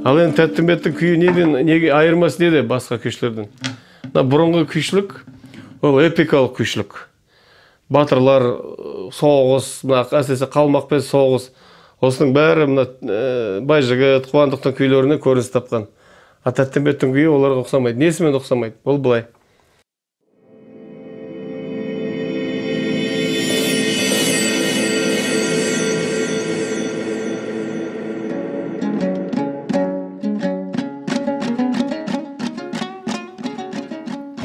Ал енді Тәттімбеттің күйі неге айырмасы неде басқа күйшілерден? Бұрынғы күйшілік, ол эпикалық күйшілік. Батырлар, соғыс, әсіресе қалмақпен соғыс, осының бәрі Байжігіт, Қуандықтың күйлеріне көрініс тапқан. Тәттімбеттің күйі оларға ұқсамайды. Несімен ұқсамайды? Ол былай.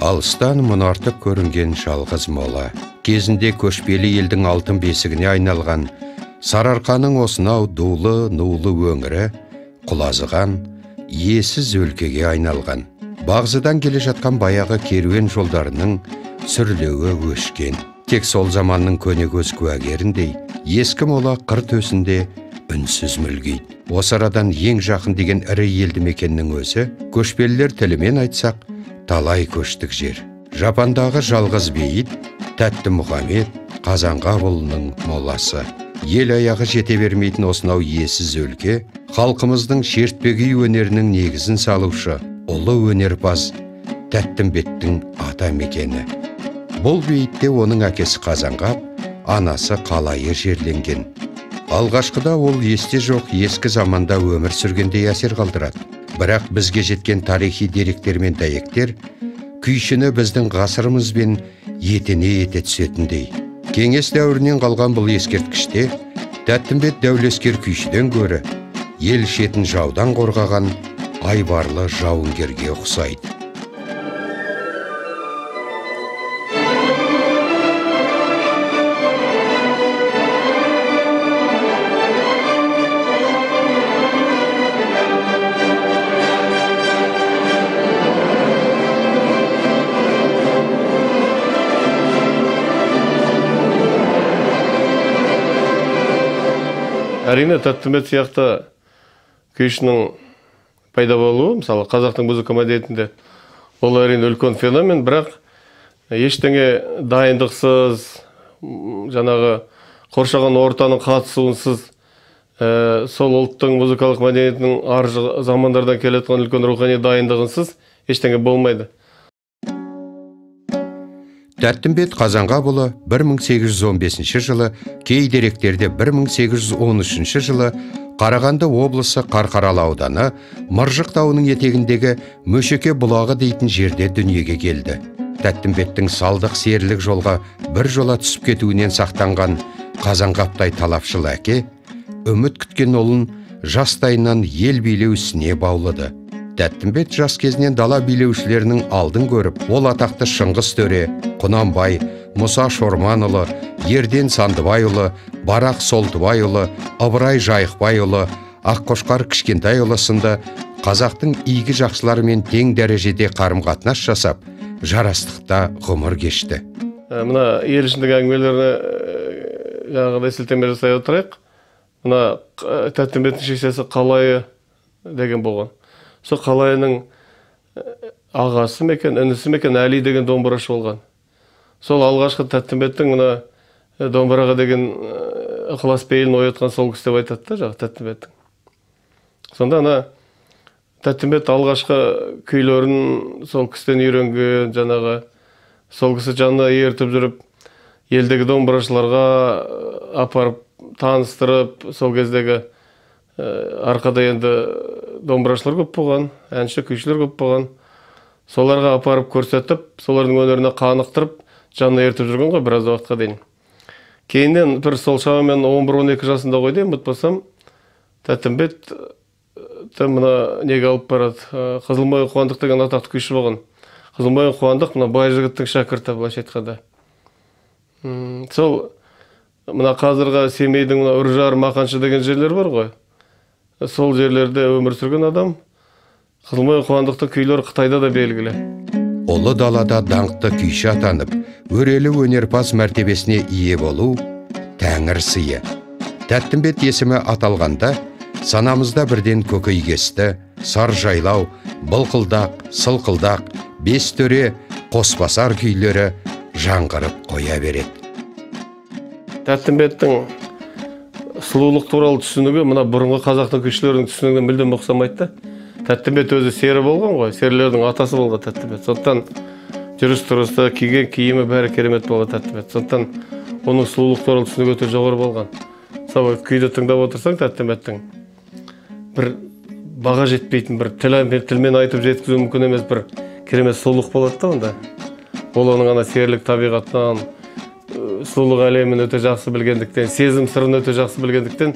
Алыстан мұнартып көрінген жалғыз мола, кезінде көшпелі елдің алтын бесігіне айналған, Сарыарқаның осынау дулы, нулы өңірі, құлазыған, иесіз өлкеге айналған. Бағзыдан келе жатқан баяғы керуен жолдарының сүрлеуі өшкен. Тек сол заманның көнекөз куәгеріндей, ескі мола қыр төсінде үнсіз мүлгейді. Осы арадан ең жақын деген ірі елді мекеннің өзі, көшпелілер тілімен айтсақ, талай көштік жер. Жапандағы жалғыз бейіт, Тәтті Мұхамед, Қазанғапұлының моласы. Ел аяғы жете бермейтін осынау иесіз өлке, халқымыздың шертпе-күй өнерінің негізін салушы, ұлы өнерпаз Тәттімбеттің ата мекені. Бұл бейітте оның әкесі Қазанғап, анасы Қалайы жерленген. Алғашқыда ол есте жоқ ескі заманда өмір сүргендей әсер қалдырады. Бірақ бізге жеткен тарихи деректер мен дәйектер күйшіні біздің ғасырымызбен етене ете түсетіндей. Кеңес дәуірінен қалған бұл ескерткіште Тәттімбет дәулескер күйшіден гөрі ел шетін жаудан қорғаған айбарлы жауынгерге ұқсайды. Әрине, Тәттімбет сияқты күйшінің пайда болуы, мысалы, қазақтың музыка мәдениетінде, ол әрине үлкен феномен, бірақ ештеңе дайындықсыз, жаңағы қоршаған ортаның қатысуынсыз, сол ұлттың музыкалық мәдениетінің арғы замандардан келеткен үлкен рухани дайындығынсыз ештеңе болмайды. Тәттімбет Қазанғапұлы 1815 жылы, кей деректерде 1813 жылы Қарағанды облысы Қарқаралы ауданы Мыржық тауының етегіндегі Мөшеке бұлағы дейтін жерде дүниеге келді. Тәттімбеттің салдық серілік жолға бір жола түсіп кетуінен сақтанған Қазанғаптай талапшыл әке, үміт күткен ұлын жастайынан ел билеу ісіне баулыды. Тәттімбет жас кезінен дала билеушілерінің алдын көріп, ол атақты Шыңғыс төре, Құнанбай, Мұса Шорманұлы, Ерден Сандыбайұлы, Барақ Солтыбайұлы, Ыбырай Жайықбайұлы, Аққошқар Кішкентайұлы сынды қазақтың игі жақсыларымен тең дәрежеде қарым-қатынас жасап, жарастықта ғұмыр кешті. Мына ел ішіндегі әңгімелеріне жаңағыдай сілтеме жасай отырайық. Мына Тәттімбеттің шешесі Қалайы деген болған. Сол Қалайының ағасы мекен, інісі мекен Әли деген домбырашы болған. Сол алғашқы Тәттімбеттің мына домбыраға деген ықылас пейілін оятқан сол кісі деп айтады да, Тәттімбеттің. Сонда ана Тәттімбет алғашқы күйлерін сол кісіден үйренген, жаңағы сол кісі жанына ертіп жүріп, елдегі домбырашыларға апарып, таныстырып, сол кездегі арқада енді домбырашылар көп болған, әнші күйшілер көп болған. Соларға апарып көрсетіп, солардың өнеріне қанықтырып, жанына ертіп жүрген ғой біраз уақытқа дейін. Кейіннен бір сол шамамен 11-12 жасында ғой деймін, ұмытпасам, Тәттімбет мына неге алып барады. Қызылмойын Қуандық деген атақты күйші болған. Қызылмойын Қуандық мына Байжігіттің шәкірті былайша айтқанда. Сол мына қазіргі Семейдің Үржар, Мақаншы деген жерлер бар ғой. Сол жерлерде өмір сүрген адам. Қызылмойын Қуандықтың күйлері Қытайда да белгілі. Ұлы далада даңқты күйші атанып, өрелі өнерпаз мәртебесіне ие болу тәңір сыйы. Тәттімбет есімі аталғанда, санамызда бірден көкейкесті, сар жайлау, былқылдақ, сылқылдақ, бес төре, қосбасар күйлері жаңғырып қоя береді. Тәттімбеттің сұлулық туралы түсінігі мына бұрынғы қазақтың күйшілерінің түсінігіне мүлдем ұқсамайды да. Тәттімбет өзі сері болған ғой, серілердің атасы болған Тәттімбет. Сондықтан жүріс-тұрысы, киген киімі бәрі керемет болған Тәттімбет. Сондықтан оның сұлулық туралы түсінігі өте жоғары болған. Мысалы күйді тыңдап отырсаң Тәттімбеттің бір баға жетпейтін, бір тілмен айтып жеткізу мүмкін емес бір керемет сұлулық болады да онда. Ол оның ана серілік табиғатынан, сұлулық әлемін өте жақсы білгендіктен, сезім сырын өте жақсы білгендіктен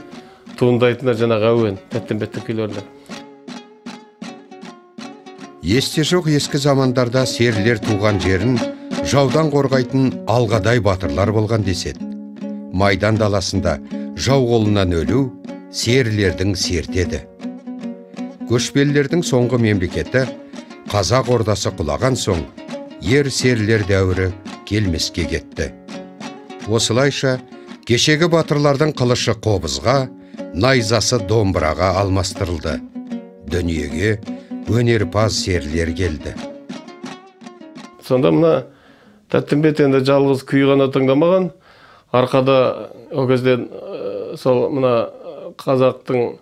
туындайтын жаңағы әуен Тәттімбеттің күйлерінде. Есте жоқ ескі замандарда серілер туған жерін жаудан қорғайтын алғадай батырлар болған деседі. Майдан даласында жау қолынан өлу серілердің сертеді. Көшпелілердің соңғы мемлекеті Қазақ ордасы құлаған соң ер серілер дәуірі келмеске кетті. Осылайша кешегі батырлардың қылышы қобызға, найзасы домбыраға алмастырылды. Дүниеге өнерпаз серілер келді. Сонда мына Тәттімбет енді жалғыз күй ғана тыңдамаған, арқада о кезде сол мына қазақтың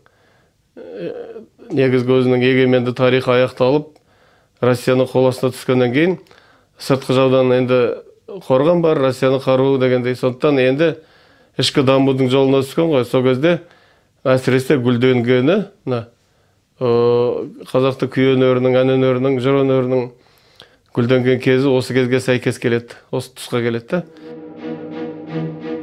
негізгі өзінің егеменді тарихы аяқталып, Россияның қол астына түскеннен кейін сыртқы жаудан енді қорған бар, Россияның қаруы дегендей. Сондықтан енді ішкі дамудың жолына түскен ғой. Сол кезде әсіресе гүлденгені қазақтың күй өнерінің, ән өнерінің, жыр өнерінің гүлденген кезі осы кезге сәйкес келеді, осы тұсқа келеді.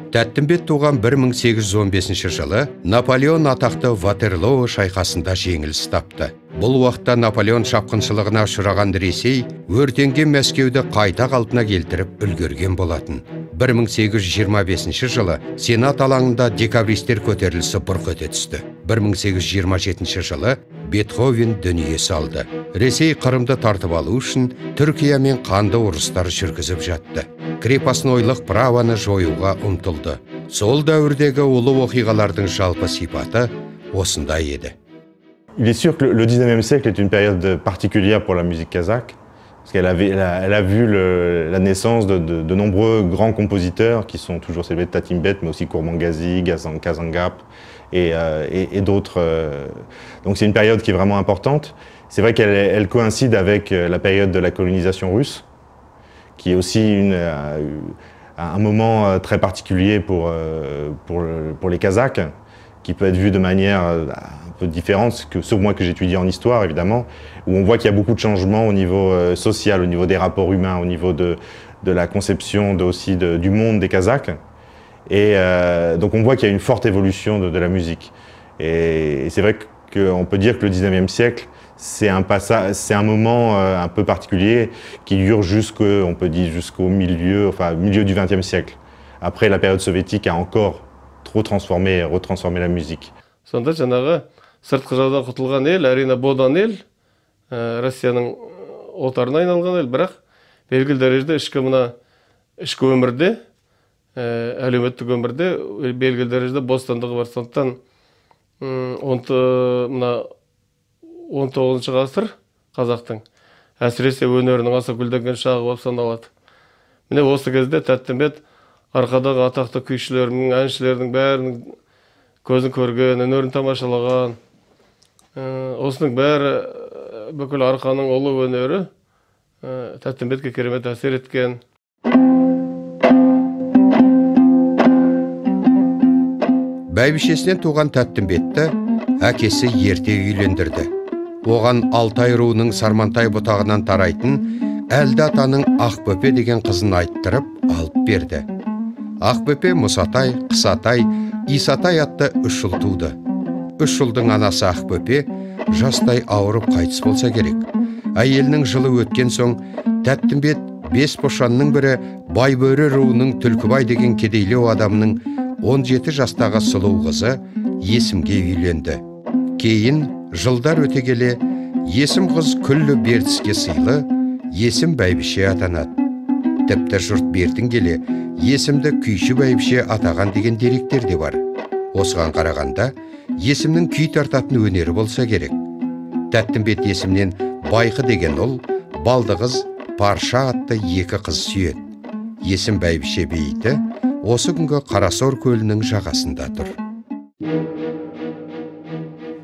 Тәттімбет туған 1815 жылы Наполеон атақты Ватерлоо шайқасында жеңіліс тапты. Бұл уақытта Наполеон шапқыншылығына ұшыраған Ресей өртенген Мәскеуді қайта қалпына келтіріп үлгерген болатын. 1825 жылы Сенат алаңында декабристер көтерілісі бұрқ ете түсті. 1827 жылы Бетховен дүние салды. Ресей Қырымды тартып алу үшін Түркиямен қанды ұрыстар жүргізіп жатты. Крепостнойлық праваны жоюға ұмтылды. Сол дәуірдегі ұлы оқиғалардың жалпы сипаты осындай еді. Il est sûr que le 19e siècle est une période particulière pour la musique kazakh, parce qu'elle a vu la naissance de nombreux grands compositeurs qui sont toujours célèbres, Tătimbet, mais aussi Kurmangazi, Kazangjap et d'autres. Donc c'est une période qui est vraiment importante. C'est vrai qu'elle coïncide avec la période de la colonisation russe, qui est aussi un moment très particulier pour les Kazakhs, qui peut être vu de manière un peu différente, sauf moi que j'étudie en histoire évidemment, où on voit qu'il y a beaucoup de changements au niveau social, au niveau des rapports humains, au niveau de la conception aussi du monde des Kazakhs. Et donc on voit qu'il y a une forte évolution de la musique. Et c'est vrai qu'on peut dire que le 19e siècle, c'est un moment un peu particulier qui dure jusqu'au milieu du 20e siècle. Après, la période soviétique a encore trop retransformé la musique. Сонда жаңағы сыртқы жаудан құтылған ел, әрине бодан ел, Россияның отарына айналған ел, бірақ белгілі дәрежеде ішкі өмірде, әлеуметтік өмірде белгілі дәрежеде бостандығы бар. Сондықтан 19 ғасыр қазақтың әсіресе өнерінің аса гүлденген шағы болып саналады. Міне осы кезде Тәттімбет арқадағы атақты күйшілердің, әншілердің бәрінің көзін көрген, өнерін тамашалаған. Осының бәрі бүкіл арқаның ұлы өнері Тәттімбетке керемет әсер еткен. Бәйбішесінен туған Тәттімбетті әкесі ерте үйлендірді. Оған Алтай руының Сармантай бұтағынан тарайтын Әлді атаның Ақбөпе деген қызын айттырып алып берді. Ақбөпе Мұсатай, Қысатай, Исатай атты 3 ұл туды. 3 ұлдың анасы Ақбөпе жастай ауырып қайтыс болса керек. Әйелінің жылы өткен соң Тәттімбет 5 бошанның бірі Байбөрі руының Түлкібай деген кедейлеу адамның 17 жастағы сұлу қызы Есімге үйленді. Кейін жылдар өте келе Есім қыз күллі Бертіске сыйлы Есім бәйбіше атанады. Тіпті жұрт бертін келе Есімді күйші бәйбіше атаған деген деректер де бар. Осыған қарағанда Есімнің күй тартатын өнері болса керек. Тәттімбет Есімнен Байқы деген ұл, балды қыз Парша атты 2 қыз сүйеді. Есім бәйбіше бейіті осы күнгі Қарасор көлінің жағасында тұр.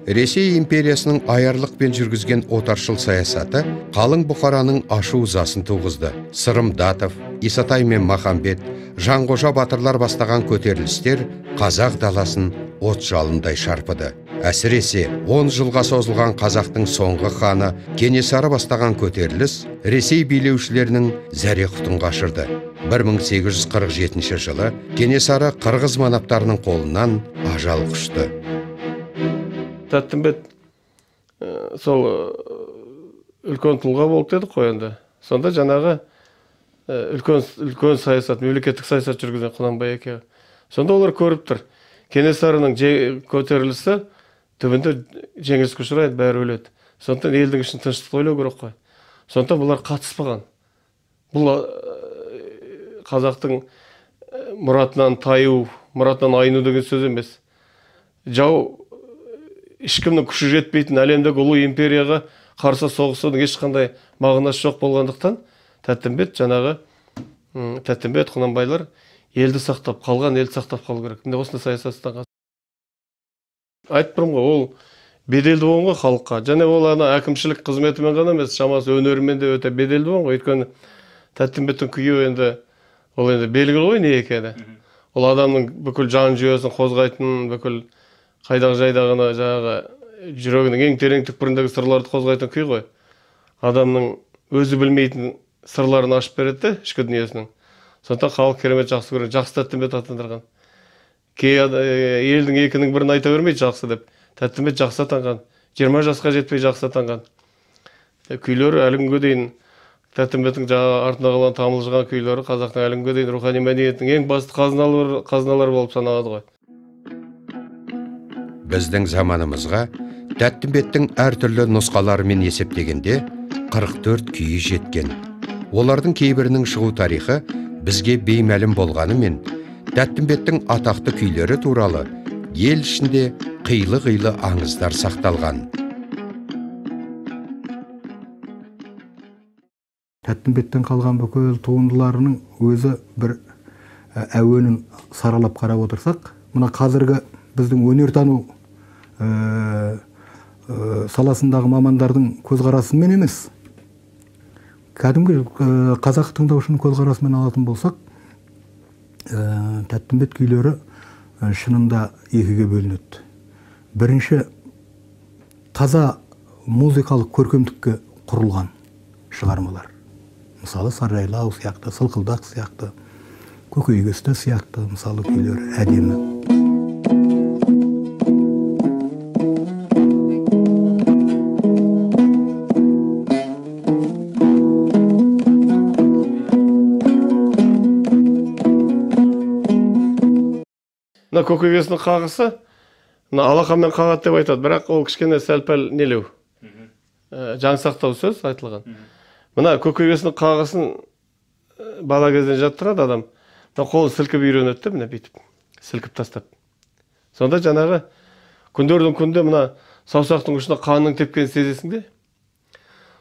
Ресей империясының аярлықпен жүргізген отаршыл саясаты қалың бұқараның ашу ызасын туғызды. Сырымдатов, Исатай мен Махамбет, Жанғожа батырлар бастаған көтерілістер қазақ даласын от жалындай шарпыды. Әсіресе 10 жылға созылған қазақтың соңғы ханы Кенесары бастаған көтеріліс Ресей билеушілерінің зәре құтын қашырды. 1847 жылы Кенесары қырғыз манаптарының қолынан ажал құшты. Тәттімбет сол үлкен тұлға болып дедік қой енді. Сонда жаңағы үлкен саясат, мемлекеттік саясат жүргізген Құнанбай екеуі. Сонда олар көріп тұр. Кенесарының көтерілісі түбінде жеңіліске ұшырайды, бәрі өледі. Сондықтан елдің ішін тыныштық ойлау керек қой. Сондықтан бұлар қатыспаған. Бұл қазақтың мұратынан таю, мұратынан айну деген сөз емес. Жау ешкімнің күші жетпейтін әлемдегі ұлы империяға қарсы соғысудың ешқандай мағынасы жоқ болғандықтан Тәттімбет Құнанбайлар елді сақтап, қалған елді сақтап қалу керек. Міне осындай саясаттан айтып тұрмын ғой, ол беделді болған ғой халыққа. Және ол әкімшілік қызметімен ғана емес, шамасы өнерімен де өте беделді болған ғой. Өйткені Тәттімбеттің күйі ол енді белгілі ғой не екені. Ол адамның бүкіл жан жүйесін қозғайтын, бүкіл қайдағы жайдағыны жаңағы жүрегінің ең терең түкпіріндегі сырларды қозғайтын күй ғой. Адамның өзі білмейтін сырларын ашып береді, ішкі дүниесінің. Сондықтан халық керемет жақсы көреді. Жақсы Тәттімбет атандырған. Елдің екінің бірін айта бермейді жақсы деп. Тәттімбет жақсы атанған. 20 жасқа жетпей жақсы атанған. Күйлері әлі күнге дейін Тәттімбеттің артына қалған тамылжыған күйлері қазақтың әлі күнге дейін рухани мәдениеттің ең басты қазыналар болып саналады ғой. Біздің заманымызға Тәттімбеттің әртүрлі нұсқаларымен есептегенде 44 күйі жеткен. Олардың кейбірінің шығу тарихы бізге беймәлім болғанымен, Тәттімбеттің атақты күйлері туралы ел ішінде қилы-қилы аңыздар сақталған. Тәттімбеттен қалған бүкіл туындыларының өзі бір әуенін саралап қарап отырсақ, мына қазіргі біздің өнертану саласындағы мамандардың көзқарасымен емес, кәдімгі қазақ тыңдаушының көзқарасымен алатын болсақ, Тәттімбет күйлері шынында екіге бөлінеді. Бірінші, таза музыкалық көркемдікке құрылған шығармалар. Мысалы, Саржайлау сияқты, Сылқылдақ сияқты, Көкейкесті сияқты мысалы күйлері әдемі. Көкейкесінің қағысы алақанмен қағады деп айтады, бірақ ол кішкене сәл-пәл нелеу, жаңсақтау сөз айтылған. Мына көкейкесінің қағысын бала кезден жаттырады адам, қолын сілкіп үйренеді, міне бүйтіп, сілкіп тастап. Сонда жаңағы күндердің күнде мына саусақтың ұшына қанның тепкенін сезесің де.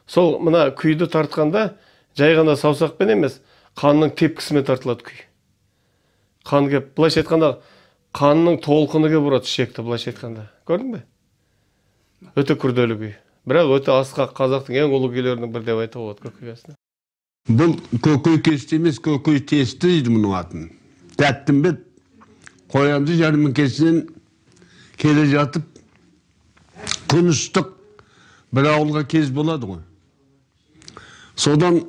Сол мына күйді тартқанда жай ғана саусақпен емес, қанның тепкісімен тартылады күй. Қан кеп, былайша айтқанда қанның толқыны кеп ұрады ішекті, былайша айтқанда. Көрдің бе? Өте күрделі күй. Бірақ өте асқақ, қазақтың ең ұлы күйлерінің бір деп айтуға болады көкейкесіне. Бұл көкейкесті емес, көкейтесті дейді мұның атын. Тәттімбет қоянды жәрмеңкесінен келе жатып, күн ыстық бір ауылға кез болады ғой. Содан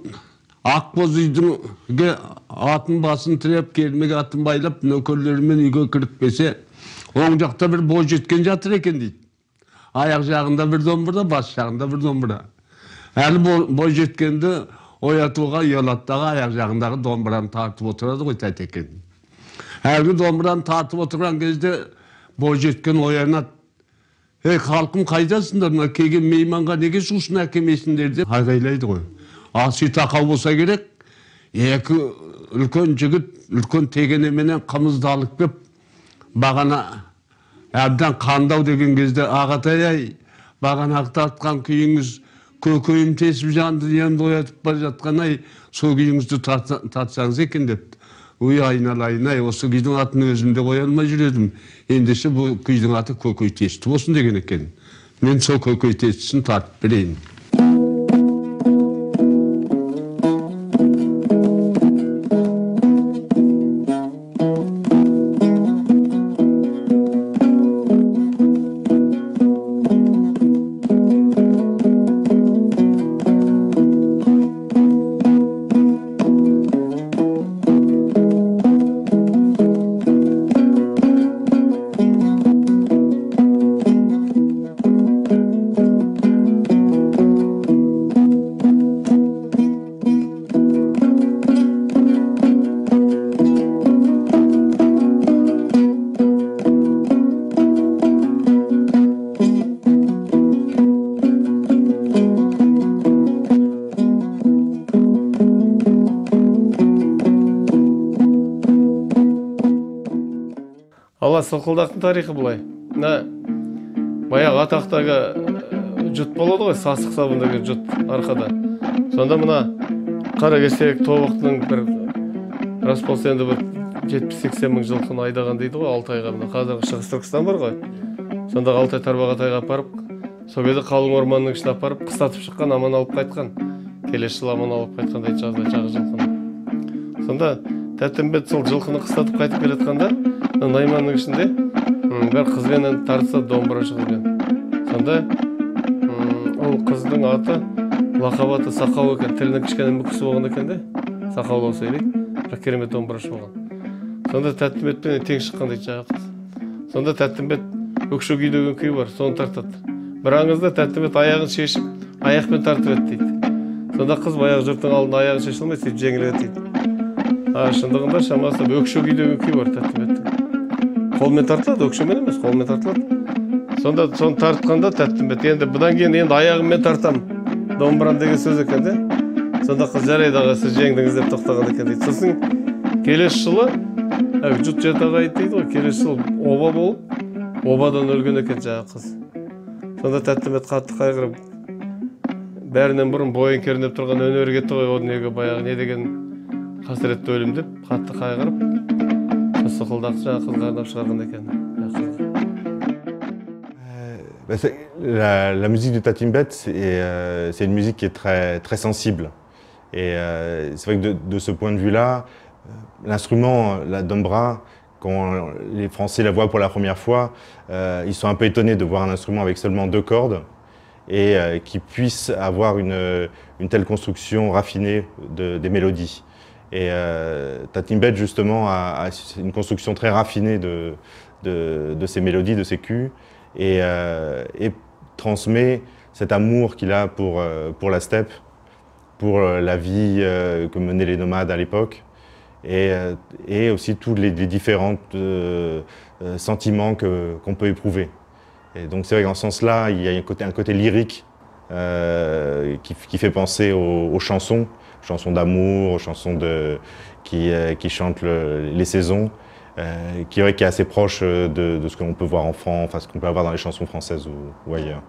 Ақбоз үйдің атын басын тіреп, келмеге атын байлап, нөкерлерімен үйге кіріп келсе, оң жақта бір бой жеткен жатыр екен дейді. Аяқ жағында бір домбыра, бас жағында бір домбыра. Әлі бой жеткенді оятуға ұялаттағы аяқ жағындағы домбыраны тартып отырады ғой тәтекен. Әлгі домбыраны тартып отырған кезде бой жеткен оянат. Халқым қайдасыңдар, мына келген мейманға неге сусын әкемесіңдер деп айғайлайды ғой. Асы тақау болса керек, екі үлкен жігіт, үлкен тегенеменен қымызды алып кеп, бағана әбден қандау деген кезде ағатай-ай, бағана тартқан күйіңіз көкейім тесіп жанды енді оятып бар жатқан-ай, сол күйіңізді тартсаңыз екен депті. Ой айналайын-ай, осы күйдің атын өзімде қоя алмай жүредім. Ендеше бұл күйдің аты көкей тесті болсын деген екен. мен сол көкөй тестісін тартып берейін. Ала сылқылдақтың тарихы былай. Баяғы атақтағы жұт болады ғой, сасық сабын деген жұт арқада. Сонда мына қара кесек тобықтың бір рас болса енді бір 70-80 мың жылқыны айдаған дейді ғой Алтайға. Мына қазіргі Шығыс Түркістан бар ғой. Сонда Алтай Тарбағатайға апарып, сол кезде қалың орманның ішіне апарып қыстатып шыққан, аман алып қайтқан. Келесі жыл аман алып қайтқан дейді жағы жылқыны. Сонда Тәттімбет сол жылқыны қыстатып қайтып келе жатқанда, найманның ішінде бір қызбенен тартса домбырашы қызбен. Сонда ол қыздың аты лақап аты Сақау екен, тілінің кішкене мүкісі болған екен де, Сақаулау сөйлейді, бір керемет домбырашы болған. Сонда Тәттімбетпен тең шыққан дейді жағы қыз. Сонда Тәттімбет өкшө күй деген күй бар, соны тартады. Бір аңызда Тәттімбет аяғын шешіп, аяқпен тартып еді дейді. Сонда қыз баяғы жұрттың алдында аяғын шеше алмай, сөйтіп жеңіледі дейді. Шындығында шамасы өкшө күй деген күй бар Тәттімбеттің. Қолмен тартылады, өкшемен емес, қолмен тартылады. Сонда соны тартқанда Тәттімбет енді бұдан кейін енді аяғыммен тартам домбырам деген сөз екен де. Сонда қыз жарайды аға, сіз жеңдіңіз деп тоқтаған екен дейді. Сосын келесі жылы жұт жетағай дейді ғой, келесі жылы оба болып, обадан өлген екен жағы қыз. Сонда Тәттімбет қатты қайғырып, бәрінен бұрын бойын кернеп тұрған өнері кетті ғой, о дүниеге баяғы не деген қасіретті өлім деп қатты қайғырып, сықылдақты жаңа қыз қарнап шығарған екен. La musique de Tatimbet, c'est une musique qui est très sensible. Et c'est vrai que de ce point de vue-là, l'instrument, la dombra, quand les Français la voient pour la première fois, ils sont un peu étonnés de voir un instrument avec seulement 2 cordes et qui puisse avoir une telle construction raffinée des mélodies. Et Tatimbet, justement, a une construction très raffinée de ses mélodies, de ses cues, et transmet cet amour qu'il a pour la steppe, pour la vie que menaient les nomades à l'époque, et aussi tous les différents sentiments qu'on peut éprouver. Et donc c'est vrai qu'en ce sens-là, il y a un côté lyrique qui fait penser aux chansons d'amour, aux chansons qui chantent les saisons, qui est assez proche de ce qu'on peut voir en France, enfin ce qu'on peut avoir dans les chansons françaises ou ailleurs.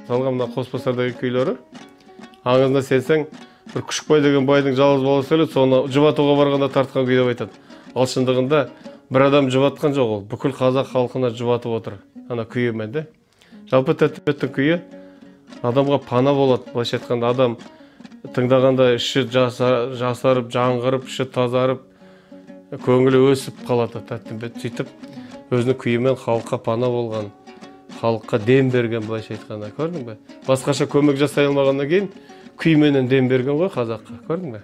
Салғамда Қосбасардағы күйлері, аңызына сенсең, бір Күшікбай деген байдың жалғыз бала сөйледі, соны жұбатуға барғанда тартқан күй деп айтады. Ал шындығында бір адам жұбатқан жоқ, ол бүкіл қазақ халқына жұбатып отыр, ана күйімен де. Жалпы Тәттімбеттің күйі адамға пана болады, былайша айтқанда адам тыңдағанда іші жасарып, жаңғырып, іші тазарып, көңілі өсіп қалады. Тәттімбет сөйтіп өзінің күйімен халыққа пана болған, халыққа дем берген, былайша айтқанда, көрдің бе? Басқаша көмек жасай алмағаннан кейін күйменен дем берген ғой қазаққа, көрдің бе?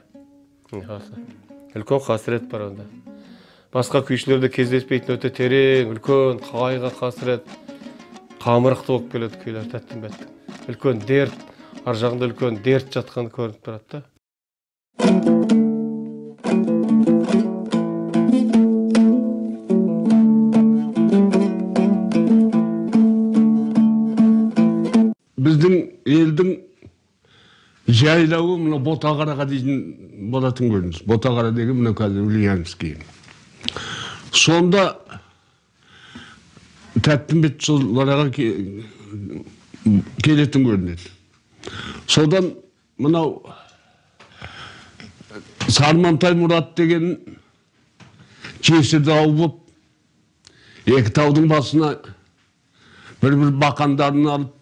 Үлкен қасірет бар онда. Басқа күйшілерде кездеспейтін өте терең, үлкен қайғы қасірет, қамырықты болып келеді күйлер Тәттімбеттің. Үлкен дерт, ар жағында үлкен дерт жатқан көрініп тұрады да. Біздің елдің жайлауы мына Ботағараға дейін болатын көрініс. Ботағара деген мына қазір Ульяновский. Сонда Тәттімбет соларға келетін көрінеді. Содан мынау Сармантай Мұрат деген жесір дау болып, екі таудың басына бір бақандарын алып,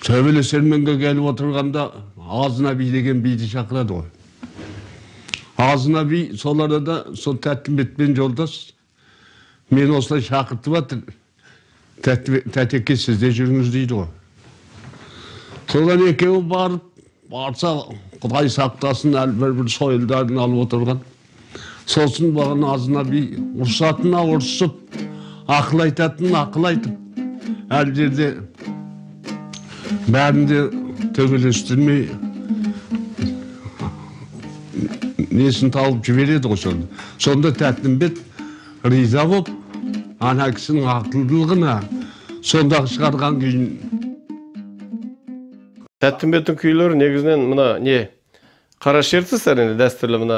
төбелі серменге келіп отырғанда Азына би деген биді шақырады ғой. Азына би соларда да сол Тәттімбетпен жолдас. Мен осылай шақыртып жатыр. Тәтеке сізде жүріңіз дейді ғой. Содан екеуі барса Құдай сақтасын бір сойылдарын алып отырған. Сосын бағын Азына би ұрсатына ұрсып, ақыл айтатын ақыл айтып, әр жерде бәрінде төбелестірмей несін тауып жібереді ғой сонда. Сонда Тәттімбет риза болып, ана кісінің ақылдылығына сондағы шығарған күйін. Тәттімбеттің күйлері негізінен мына не? Қара шертіс әрине дәстүрлі мына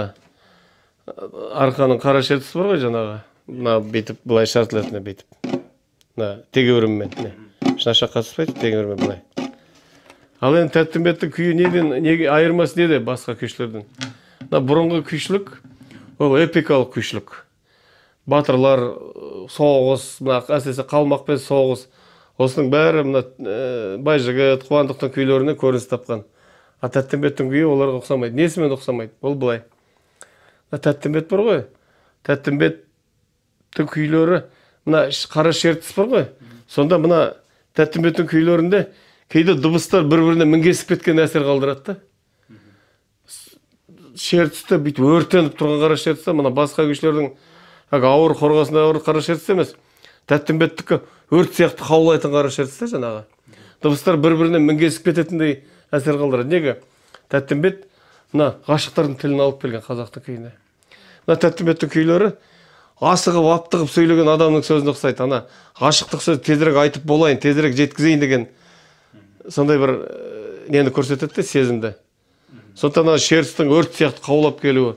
арқаның қара шертісі бар ғой жаңағы. Мына бейтіп, бұлай шартылатыны бейтіп. Мына тегеурінмен. Шынаша қатыспайды, тегеурінмен бұлай. Ал енді Тәттімбеттің күйі неге айырмасы неде басқа күйшілерден? Бұрынғы күйшілік, ол эпикалық күйшілік. Батырлар, соғыс, әсіресе қалмақпен соғыс. Осының бәрі Байжігіт, Қуандықтың күйлеріне көрініс тапқан. Тәттімбеттің күйі оларға ұқсамайды. Несімен ұқсамайды? Ол былай. Тәттімбет бар ғой. Тәттімбеттің күйлері, қара шертіс бар ғой. Сонда Тәттімбеттің күйлерінде кейде дыбыстар бір-біріне мінгесіп кеткен әсер қалдырады. Шертісті бүйтіп өртеніп тұрған қара шертісті, басқа күйшілердің ауыр қорғасында ауыр қара шертісті емес. Тәттімбеттікі өрт сияқты қаулайтын қара шертісті жаңағы. Дыбыстар бір-біріне мінгесіп кететіндей әсер қалдырады. Неге? Тәттімбет ғашықтардың тілін алып келген қазақтың күйіне. Тәттімбеттің күйлері асығып, аптығып сөйлеген адамның сөзіне ұқсайды. Ғашықтық сөз тезірек айтып болайын, тезірек жеткізейін деген сондай бір нені көрсетеді, сезімді. Сондықтан шертістің өрт сияқты қаулап келуі,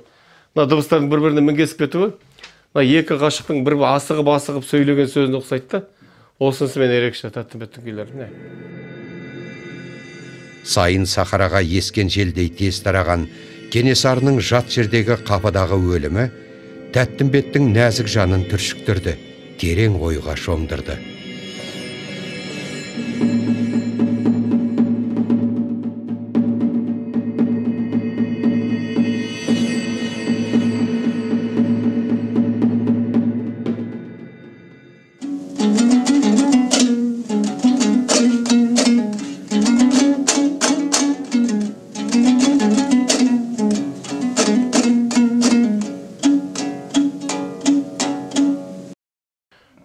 дыбыстардың бір-біріне мінгесіп кетуі, екі ғашықтың бір асығып сөйлеген сөзіне ұқсайды. Осынысымен ерекше Тәттімбеттің күйлері. Сайын сахараға ескен желдей тез тараған Кенесарының жат жердегі қападағы өлімі Тәттімбеттің нәзік жанын түршіктірді, терең ойға шомдырды.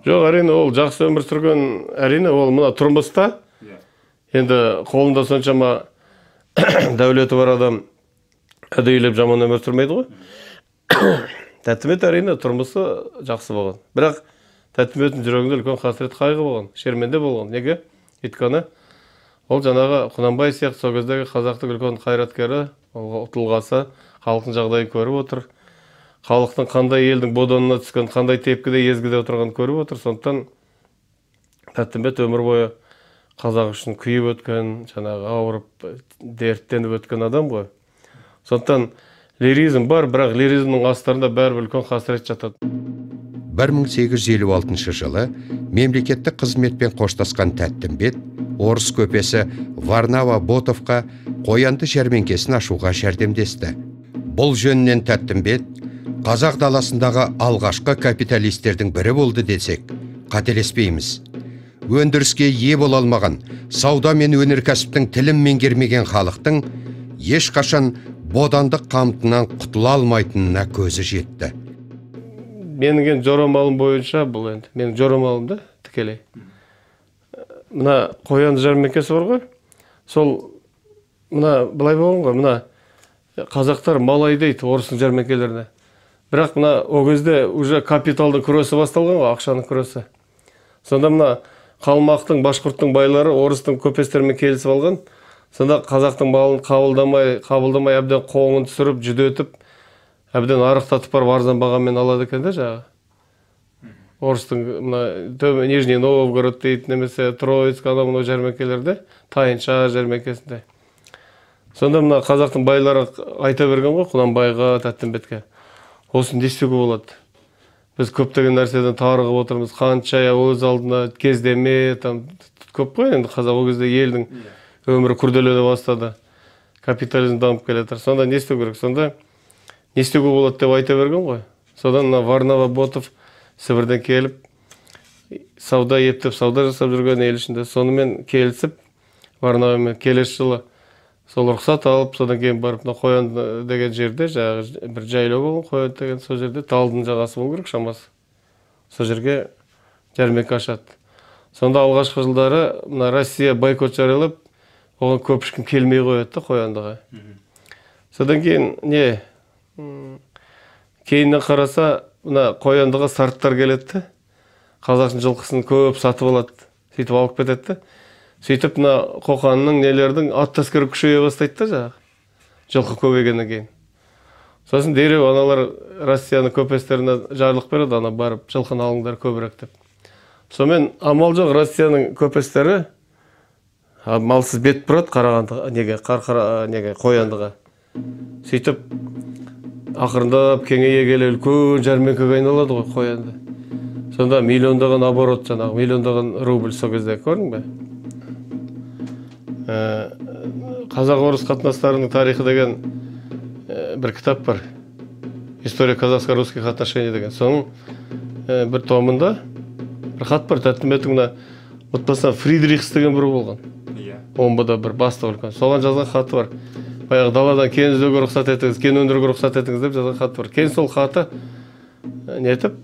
Жоқ, әрине ол жақсы өмір сүрген, әрине ол тұрмыста. Енді қолында соншама дәулеті бар адам әдейілеп жаман өмір сүрмейді ғой. Тәттімбет әрине тұрмысы жақсы болған. Бірақ Тәттімбеттің жүрегінде үлкен қасірет қайғы болған, шерменде болған. Неге? Өйткені ол жаңағы Құнанбай сияқты сол кездегі қазақтың үлкен қайраткері, тұлғасы, халықтың жағдайын көріп отыр. Халықтың қандай елдің боданына түскен, қандай тепкіде, езгіде отырған көріп отыр. Сондықтан Тәттімбет өмір бойы қазақ үшін күйіп өткен, жаңағы ауырып, дерттеніп өткен адам ғой. Сондықтан лиризм бар, бірақ лиризмнің астарында бәрібір үлкен қасірет жатады. 1856 жылы мемлекеттік қызметпен қоштасқан Тәттімбет орыс көпесі Варнава Ботовқа қоянды жәрмеңкесін ашуға жәрдемдесті. Бұл жөнінен Тәттімбет қазақ даласындағы алғашқы капиталистердің бірі болды десек, қателеспейміз. Өндіріске ие бола алмаған, сауда мен өнеркәсіптің тілін меңгермеген халықтың ешқашан бодандық қамтынан құтыла алмайтынына көзі жетті. Менің жорамалым бойынша бұл енді. Менің жорамалым да тікелей. Мына қоянды жәрмеңкесі бар ғой. Сол былай болған ғой. Қазақтар малай дейді орыстың жәрмеңкелеріне. Бірақ о кезде уже капиталдың күресі басталған ғой, ақшаның күресі. Сонда қалмақтың, башқұрттың байлары орыстың көпестерімен келісіп алған. Сонда қазақтың малын қабылдамай әбден қоңын түсіріп, жүдетіп, әбден арықтатып барып арзан бағамен алады екен де жаңағы. Орыстың Нижний Новгород дейді, немесе Троицк анау жәрмеңкелерде, Тайынша жәрмеңкесінде. Сонда қазақтың байлары айта берген ғой Құнанбайға, Тәттімбетке. Осын не істеуге болады? біз көптеген нәрседен тарығып отырмыз. Қанша өз алдына кездеме, там көп қой енді қазақ ол кезде елдің өмірі күрделене бастады. Капитализм дамып келе жатыр. Сонда не істеу керек? Сонда не істеуге болады деп айта берген ғой. Содан Варнава Ботов Сібірден келіп, сауда ептеп, сауда жасап жүрген ел ішінде. Сонымен келісіп, Варнавамен келесі жылы сол рұқсат алып, содан кейін барып Қоянды деген жерде, жаңағы бір жайлау болған Қоянды деген, сол жерде талдың жағасы болу керек шамасы. Сол жерге жәрмеңке ашады. Сонда алғашқы жылдары Россия бойкот жариялап, оған көп ешкім келмей қояды да Қояндыға. Содан кейін не? Кейіннен қараса, Қояндыға сарттар келеді, қазақтың жылқысын көп сатып алады, сөйтіп алып кетеді. Сөйтіп Қоқанның нелердің ат әскері күшейе бастайды да, жылқы көбейгеннен кейін. Сосын дереу аналар Россияның көпестеріне жарлық береді, ана барып жылқыны алыңдар көбірек деп. Сонымен амал жоқ, Россияның көпестері малсыз бет бұрады Қояндыға. Сөйтіп ақырындап кеңейе келе үлкен жәрмеңкеге айналады ғой Қоянды. Сонда миллиондаған оборот, жаңағы миллиондаған рубль сол кезде, көрдің бе? Қазақ-орыс қатынастарының тарихы деген бір кітап бар. История казахско-русских отношений деген. Соның бір томында бір хат бар, Тәттімбеттің отбасынан Фридрихс деген бір болған. Омбыда бір бастық үлкен. Соған жазған хаты бар. Баяғы даладан кен іздеуге рұқсат етіңіз, кен өндіруге рұқсат етіңіз деп жазған хаты бар. Кейін сол хаты нетіп,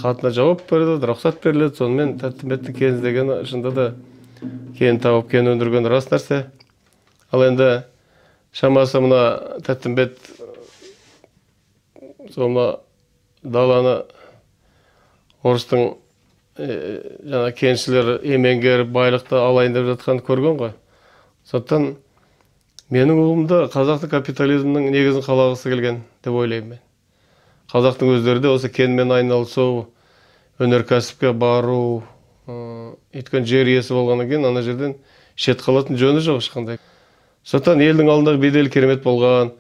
хатына жауап берді, рұқсат беріледі. Сонымен Тәттімбеттің кен іздегені шында да кен тауып, кен өндірген рас нәрсе. Ал енді шамасы Тәттімбет соны даланы орыстың жаңа кеншілер емеңгер байлықты алайын деп жатқан көрген ғой. Сондықтан менің ұғымда қазақтың капитализмнің негізін қалағысы келген деп ойлаймын мен. Қазақтың өздері де осы кенмен айналысу, өнеркәсіпке бару, өйткені жер иесі болғаннан кейін ана жерден шет қалатын жөні жоқ ешқандай. Сондықтан елдің алдындағы бедел керемет болған.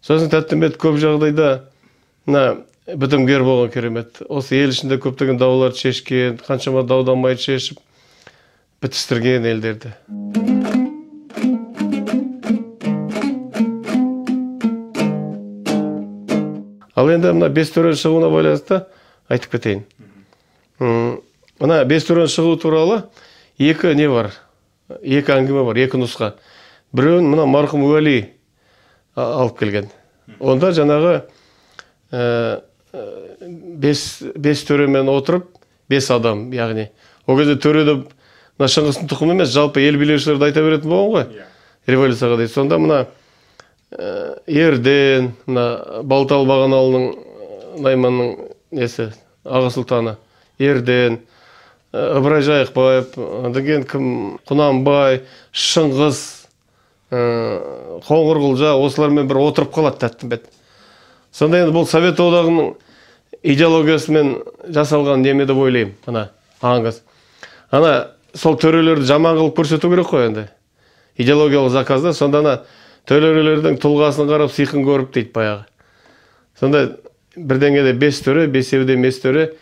Сосын Тәттімбет көп жағдайда бітімгер болған керемет. Осы ел ішінде көптеген дауларды шешкен, қаншама дау-дамайды шешіп, бітістірген елдерді. Ал енді бес төренің шығуына байланысты айтып кетейін. Бес төренің шығу туралы екі не бар? Екі әңгіме бар, екі нұсқа. Біреуін марқұм Уәли алып келген. Онда жаңағы бес төремен отырып, бес адам, яғни. О кезде төреді Шыңғыстың тұқымы емес, жалпы ел билеушілерді айта беретін болған ғой. Революцияға дейді. Сонда Ерден, Балтал Бағаналының Найманның несі, аға сұлтаны, Ерден, Ыбырай Жайықбаев, деген кім, Құнанбай, Шыңғыс, Қоңырқұлжа, осылармен бір отырып қалады Тәттімбет. Сонда енді бұл Совет одағының идеологиясымен жасалған неме деп ойлаймын, аңыз. Сол төрелерді жаман қылып көрсету керек қой енді. Идеологиялық заказда, сонда төрелердің тұлғасын қарап, сиқын көріп дейді баяғы. Сонда бірдеңеде бес төре, бесеуде мес төре,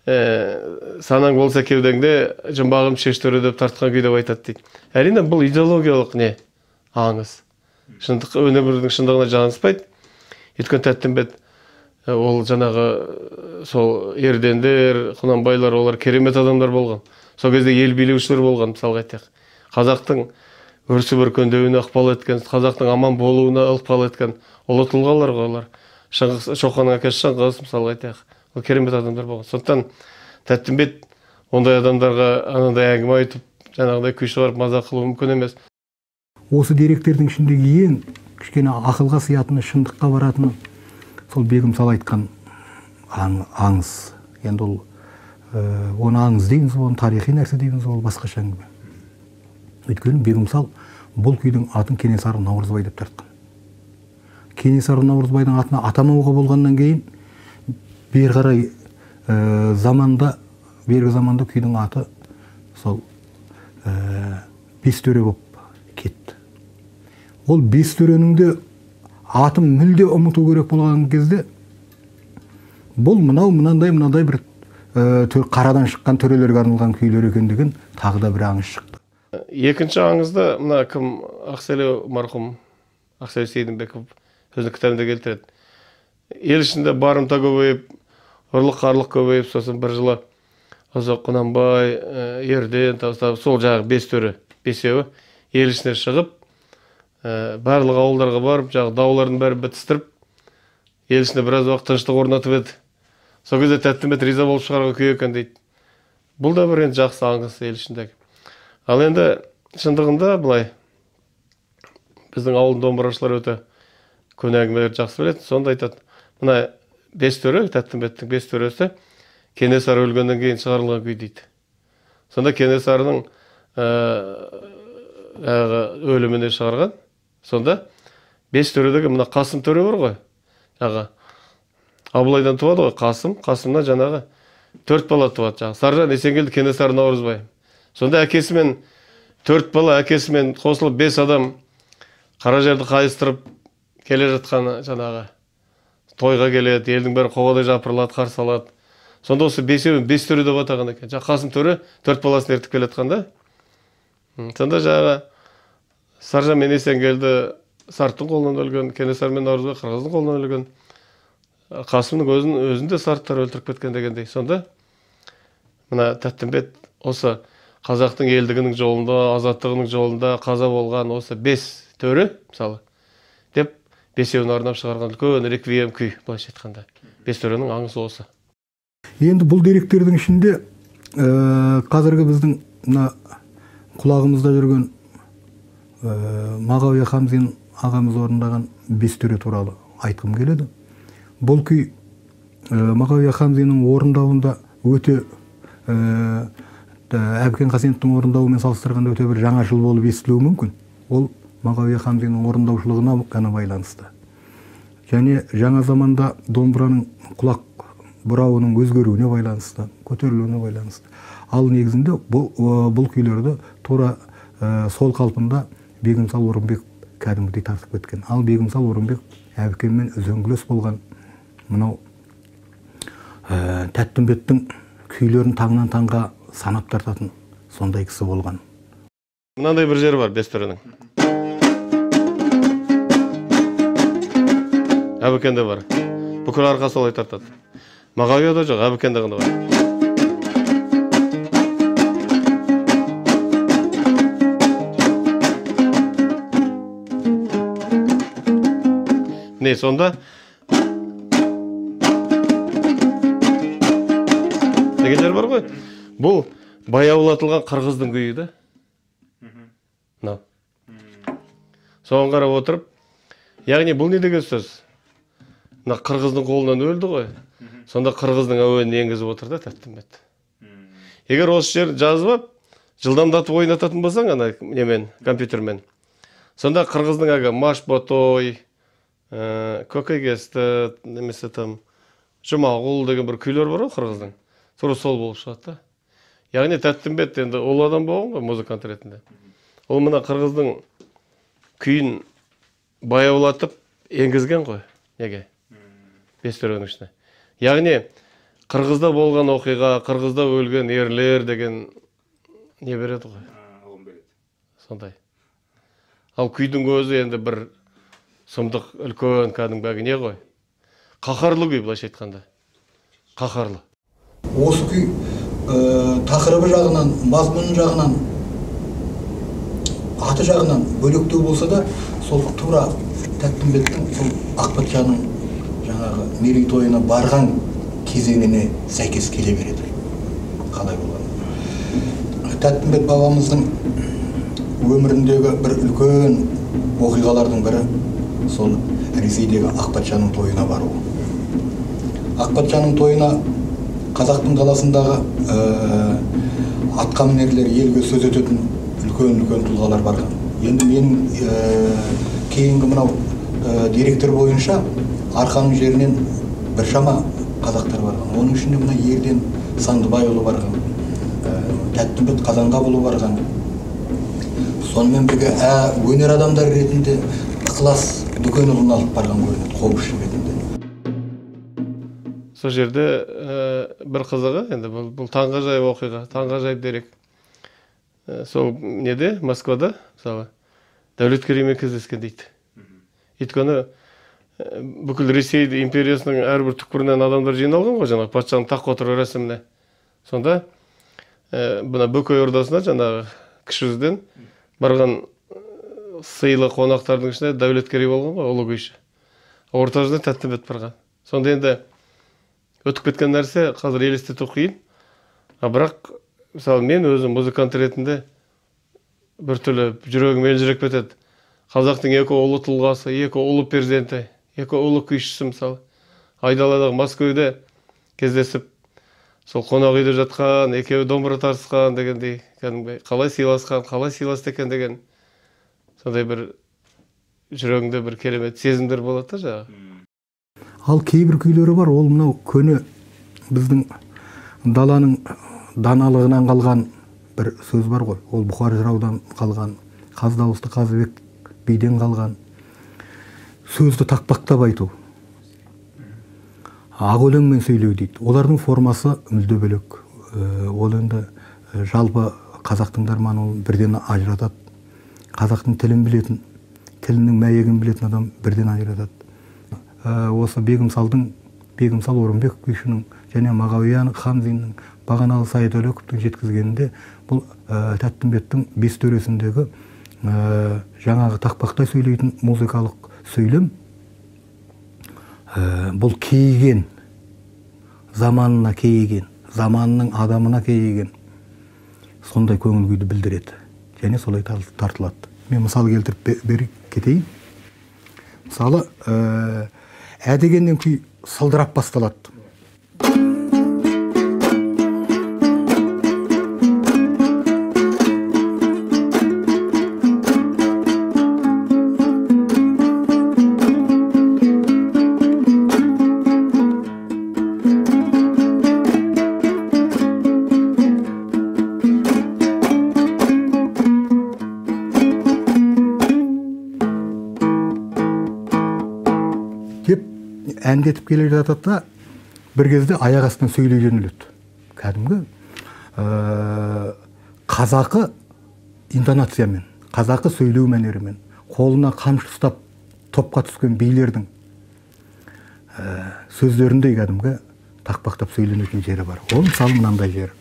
санаң болса кеудеңде, жұмбағым шеш төре деп тартқан күй деп айтады дейді. Әрине бұл идеологиялық не? Аңыз. Өнердің шындығына жаныспайды. Өйткені Тәттімбет ол жаңағы сол Ердендер, Құнанбайлар, олар керемет адамдар болған. Сол кезде ел билеушілер болған, мысалға айтайық. Қазақтың өрсіп өркендеуіне ықпал еткен, қазақтың аман болуына ықпал еткен ұлы тұлғалар ғой олар. Шоқанның әкесі Шыңғыс, мысалға айтайық. Ол керемет адамдар болған. Сондықтан Тәттімбет ондай адамдарға анандай әңгіме айтып, жаңағыдай күй шығарып мазақ қылу мүмкін емес. Осы деректердің ішіндегі ең кішкене ақылға сиятыны, шындыққа баратыны сол Бегім Сал айтқан аңыз. Енді ол оны аңыз дейміз, оны тарихи нәрсе дейміз, ол басқаша әңгіме. Өйткені Бегім Сал бұл күйдің атын Кенесары Наурызбай деп тартқан. Кенесары Наурызбайдың атына атамауға болғаннан кейін бері қарай бергі заманда күйдің аты сол бес төре болып кетті. Ол бес төренің де атын мүлде ұмыту керек болған кезде бұл мынандай бір қарадан шыққан төрелерге арналған күйлер екендігін тағы да бір аңыз шықты. Екінші аңызды мына кім Ақселеу марқұм Ақселеу Сейдімбеков өзінің кітабында келтіреді. Ел ішінде барымта көбейіп, ұрлық-қарлық көбейіп, сосын бір жылы осы Құнанбай, Ерден, сол жағы 5 төрі, 5-еуі ел ішіне шығып, барлық ауылдарға барып, жағы даулардың бәрі бітістіріп, ел ішінде біраз уақыт тыныштық орнатып еді. Сол кезде Тәттімбет риза болып шығарға күй екен дейді. Бұл да бір енді жақсы аңыз ел ішіндегі. Ал енді шындығында былай, біздің ауылдың домбырашылар өте көне әңгімелерді жақсы біледі. Сонда айтады, мына 5 төрі, Тәттімбеттің 5 төресі Кенесары өлгеннен кейін шығарылған күй дейді. Сонда Кенесарының өліміне шығарған. Сонда 5 төредегі мына Қасым төре бар ғой. Жағы Абылайдан туады ғой Қасым. Қасымнан жаңағы 4 бала туады. Жағы Саржан, Есенгелді, Кенесары, Наурызбай. Сонда әкесімен 4 бала, әкесімен қосылып 5 адам қара жерді қайыстырып келе жатқан жаңағы тойға келеді, елдің бәрі қоғадай жапырылады, қарсы алады. Сонда осы 5-еуін 5 төре деп атаған екен. Қасым төре 4 баласын ертіп келе жатқанда. Сонда жаңағы Саржан мен Есенгелді Сарттың қолынан өлген, Кенесары мен Наурызбай Қырғыздың қолынан өлген. Қасымның өзінде Сарттар өлтіріп кеткен дегендей. Сонда мына Тәттімбет осы қазақтың елдігінің жолында, азаттығының жолында қаза болған осы 5 төре, мысалы, деп 5-еуін арнап шығарған үлкен реквием күй, былайша айтқанда. 5 төренің аңызы осы. Енді бұл деректердің ішінде қазіргі біздің құлағымызда жүрген Мағауия Хамзин ағамыз орындаған 5 төре туралы айтқым келеді. Бұл күй Мағауия Хамзиннің орындауында өте Әбікен Қасеновтың орындауымен салыстырғанда өте бір жаңашыл болып естілуі мүмкін. Ол Мағауия Хамзиннің орындаушылығына ғана байланысты. Және жаңа заманда домбыраның құлақ бұрауының өзгеруіне байланысты, көтерілуіне байланысты. Ал негізінде бұл күйлерді тура сол қалпында Бегімсал Орынбек кәдімгідей тартып кеткен. Ал Бегімсал Орынбек Әбікенмен үзеңгілес болған мынау Тәттімбеттің күйлерін таңнан таңға санап тартатын сондай кісі болған. Мынандай бір жері бар 5 төренің. Әбікенде бар. Бүкіл арқа солай тартады. Мағауияда жоқ, Әбікенде ғана бар. Не, сонда деген жер бар ғой. Бұл баяулатылған қырғыздың күйі да. Соған қарап отырып, яғни бұл не деген сөз? Мына қырғыздың қолынан өлді ғой. Сонда қырғыздың әуенін енгізіп отыр да Тәттімбет. Егер осы жерді жазып алып, жылдамдатып ойнататын болсаң, ана немен, компьютермен. Сонда қырғыздың әгі Маш Ботой, Көкейкесті, немесе там Жұмағұл деген бір күйлер бар ғой қырғыздың. Тура сол болып шығады да. Яғни Тәттімбет енді ол адам болған ғой музыкант ретінде. Ол мына қырғыздың күйін баяулатып енгізген ғой. Неге? 5 төренің ішіне. Яғни қырғызда болған оқиға, қырғызда өлген ерлер деген не береді ғой? Сондай. Ал күйдің өзі енді бір сұмдық үлкен кәдімгі не ғой? Қаһарлы күй, былайша айтқанда. Қаһарлы. Осы күй тақырыбы жағынан, мазмұны жағынан, аты жағынан бөлектеу болса да, сол тура Тәттімбеттің сол Ақпатшаның жаңағы мерейтойына барған кезеңіне сәйкес келе береді. Қалай болған? Тәттімбет бабамыздың өміріндегі бір үлкен оқиғалардың бірі сол Ресейдегі Ақпатшаның тойына бару. Ақпатшаның тойына қазақтың даласындағы атқамінерлер елге сөз ететін үлкен тұлғалар барған. Енді менің кейінгі мынау деректер бойынша Арқаның жерінен біршама қазақтар барған. Оның ішінде мына Ерден Сандыбайұлы барған, Тәттімбет Қазанғапұлы барған. Сонымен бірге өнер адамдары ретінде Ықылас Дүкенұлын алып барған көрінеді, қобызшы ретінде. сол жерде бір қызығы, енді бұл таңғажайып оқиға, таңғажайып дерек. Сол неде, Москвада, мысалы, Дәулеткереймен кездескен дейді. Өйткені бүкіл Ресей империясының әрбір түкпірінен адамдар жиналған ғой, жаңағы патшаның таққа отыру рәсіміне. Сонда бұна Бөкей ордасына жаңағы кіші жүзден барған сыйлы қонақтардың ішінде Дәулеткерей болған ғой, ұлы күйші. Орта жүзіне Тәттімбет барған. Сонда енді өтіп кеткен нәрсе қазір елестету қиын. Бірақ мысалы мен өзім музыкант ретінде біртүрлі жүрегім елжіреп кетеді. Қазақтың екі ұлы тұлғасы, екі ұлы перзенті, екі ұлы күйшісі мысалы айдаладағы Москвада кездесіп, сол қонақ үйде жатқан, екеуі домбыра тартысқан дегендей, қалай сыйласқан, қалай сыйласты екен деген сондай бір жүрегіңде бір керемет сезімдер болады да жаңағы. Ал кейбір күйлері бар, ол мынау көне біздің даланың даналығынан қалған бір сөз бар ғой. Ол Бұхар жыраудан қалған, қаз дауысты Қазыбек биден қалған сөзді тақпақтап айту. Ақ өлеңмен сөйлеу дейді. Олардың формасы мүлде бөлек. Ол енді жалпы қазақтың тыңдарманы ол бірден ажыратады. Қазақтың тілін білетін, тілінің мәйегін білетін адам бірден ажыратады. Осы Бегімсал Орынбек күйшінің және Мағауия Хамзиннің, Бағаналы Сайет Өлековтың жеткізгенінде бұл Тәттімбеттің бес төресіндегі жаңағы тақпақтай сөйлейтін музыкалық сөйлем бұл кейіген, заманына кейіген, заманның адамына кейіген сондай көңіл күйді білдіреді және солай тартылады. Мен мысал келтіріп кетейін. Мысалы, әдегеннен күй сылдырап басталады. Әндетіп келе жатады да бір кезде аяқ астынан сөйлей жөнеледі. Кәдімгі қазақы интонациямен, қазақы сөйлеу мәнерімен, қолына қамшы ұстап топқа түскен билердің сөздеріндей кәдімгі тақпақтап сөйленетін жері бар. Ол мысалы мынандай жері.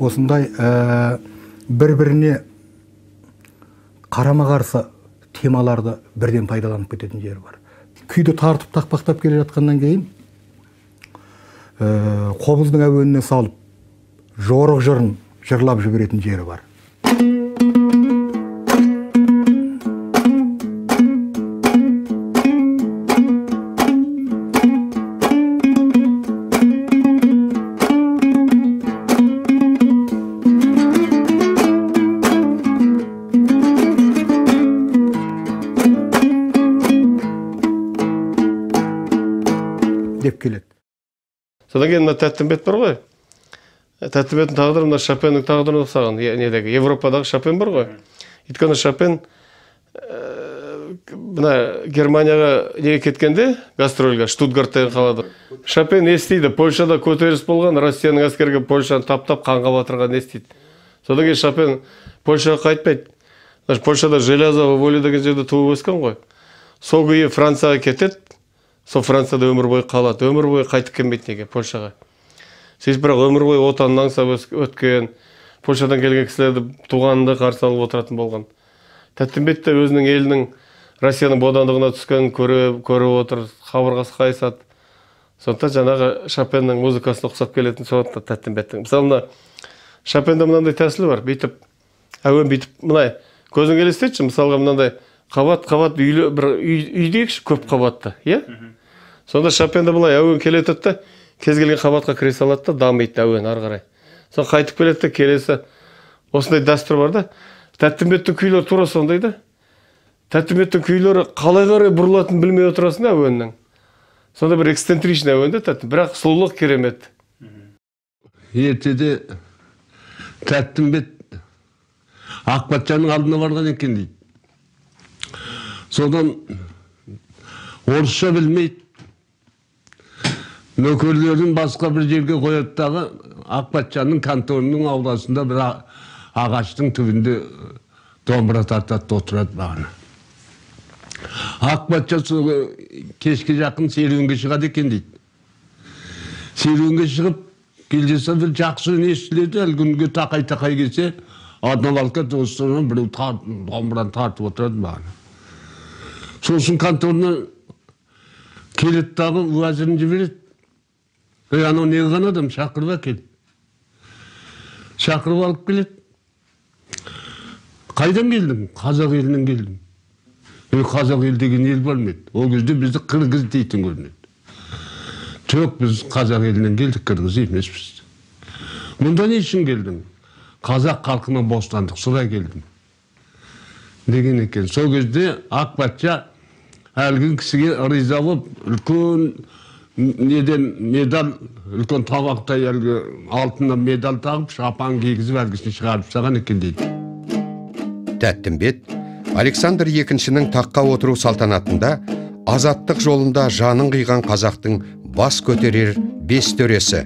Осындай бір-біріне қарама-қарсы темаларды бірден пайдаланып кететін жері бар. Күйді тартып тақпақтап келе жатқаннан кейін қобыздың әуеніне салып жорық жырын жырлап жіберетін жері бар. Деп келеді. Содан кейін Тәттімбет бар ғой. Тәттімбеттің тағдыры мына Шопеннің тағдырына ұқсаған. Недегі Европадағы Шопен бар ғой. Өйткені Шопен мына Германияға неге кеткенде гастрольға Штутгарт деген қалада. Шопен естиді, Польшада көтеріліс болған, Россияның әскерге Польшаны таптап қанға батырған естиді. Содан кейін Шопен Польшаға қайтпайды. Польшада Железово Воля деген жерде туып өскен ғой. Сол күйі Францияға кетеді. Сол Францияда өмір бойы қалады. Өмір бойы қайтып келмейді неге Польшаға. Сіз бірақ өмір бойы отанын аңсап өткен, Польшадан келген кісілерді туғанында қарсы алып отыратын болған. Тәттімбет те өзінің елінің Россияның бодандығына түскен көріп отыр, қабырғасы қайысады. Сондықтан жаңағы Шопеннің музыкасына ұқсап келетін сондықтан Тәттімбеттің. Мысалы, Шопенде мынандай тәсілі бар. Бүйтіп, әуен бүйтіп, мынай көзің елестетші, мысалға мынандай қабат бір үй дейікші, көп қабатты, иә? Сонда Шопенде былай әуен келетеді да, кез келген қабатқа кіре салады да, дамиды әуен ары қарай. Сон қайтып келеді да, келесі осындай дәстүр бар да. Тәттімбеттің күйлері тура сондай да. Тәттімбеттің күйлері қалай қарай бұрылатынын білмей отырасың да әуеннің. Сонда бір эксцентричный әуен да Тәттімбет, бірақ сұлулық керемет. Ертеде Тәттімбет Ақпатшаның алдына барған екен дейді. Содан орысша білмейді. Нөкерлерін басқа бір жерге қояттағы Ақпатшаның конторының ауласында бір ағаштың түбінде домбыра тартады отырады бағана. Ақпатша кешке жақын серуенге шығады екен дейді. Серуенге шығып келжесе бір жақсы үн естіледі, әлгінге тақай келсе, адналалқа достарынан біреу домбыраны тартып отырады бағана. Сосын конторына келеді дағы уәзірін жібереді. Анау не қылған адам шақырып әкел. Шақырып алып келеді. Қайдан келдің? Қазақ елінен келдім. Қазақ ел деген ел бар ма еді? Ол кезде бізді қырғыз дейтін көрінеді. Жоқ, біз қазақ елінен келдік, қырғыз емеспіз. Мұнда не үшін келдің? Қазақ халқына бостандық сұрай келдім. Деген екен. Сол кезде Ақпатша әлгі кісіге риза болып, үлкен неден медаль, үлкен табақтай әлгі алтыннан медаль тағып, шапан кигізіп әлгісін шығарып саған екен дейді. Тәттімбет Александр II-нің таққа отыру салтанатында азаттық жолында жанын қиған қазақтың бас көтерер 5 төресі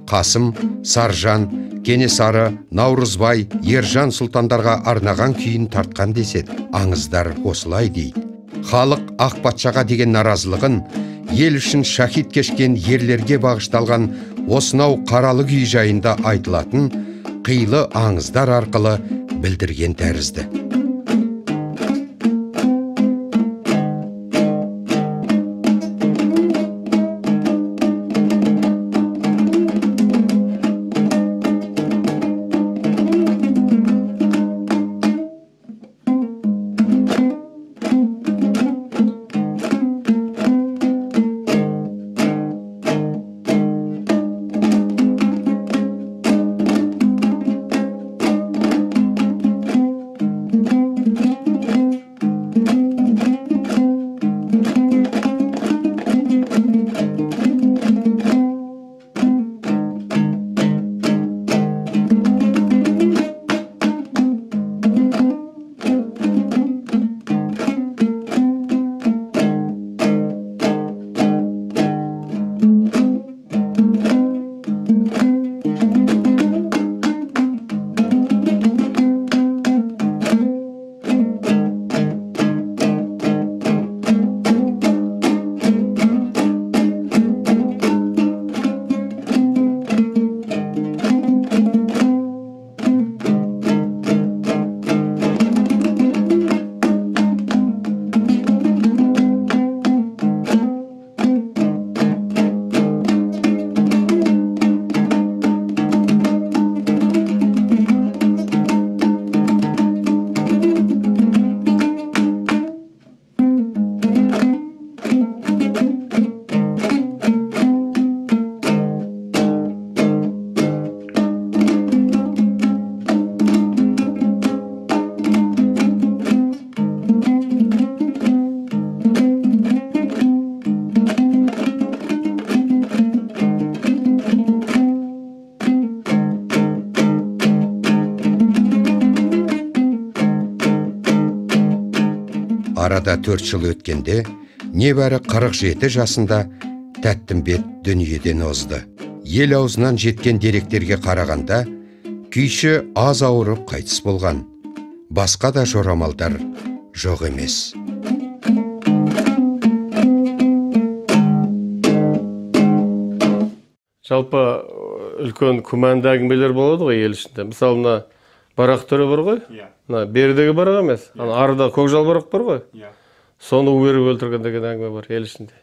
Қасым, Саржан, Кенесары, Наурызбай, Ержан сұлтандарға арнаған күйін тартқан деседі. Аңыздар осылай дейді. Халық Ақпатшаға деген наразылығын ел үшін шахид кешкен ерлерге бағышталған осынау қаралы күй жайында айтылатын қилы аңыздар арқылы білдірген тәрізді. Арада 4 жыл өткенде, небәрі 47 жасында Тәттімбет дүниеден озды. Ел аузынан жеткен деректерге қарағанда, күйші аз ауырып қайтыс болған. Басқа да жорамалдар жоқ емес. Жалпы үлкен күмәнді әңгімелер болады ғой ел ішінде. Мысалы, мына барақ төрі бар ғой? Мына бердегі барақ емес. Арада көкжал барақ бар ғой? Соны беріп өлтірген деген әңгіме бар ел ішінде.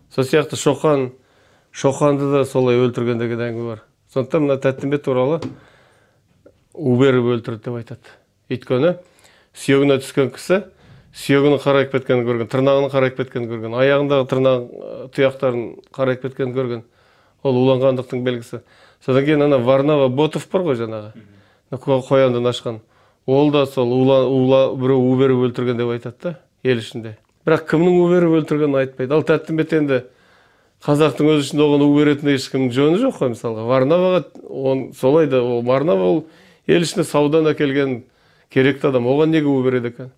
Сол сияқты Шоқанды да солай өлтірген деген әңгіме бар. Сондықтан мына Тәттімбет туралы беріп өлтірді деп айтады. Өйткені сүйегіне түскен кісі сүйегінің қарайып кеткенін көрген, тырнағының қарайып кеткенін көрген, аяғындағы тырнақ тұяқтарын қарайып кеткенін көрген. Ол уланғандықтың белгісі. Содан кейін ана Варнава Ботов бар ғой жаңағы, қояндан ашқан. Ол да сол біреу у беріп өлтірген деп айтады да, ел ішінде. Бірақ кімнің у беріп өлтіргенін айтпайды. Ал Тәттімбет енді қазақтың өз ішінде оған у беретін ешкімнің жөні жоқ қой, мысалға. Варнаваға солай да, Варнава ол ел ішінде саудан әкелген керекті адам. Оған неге у береді екен?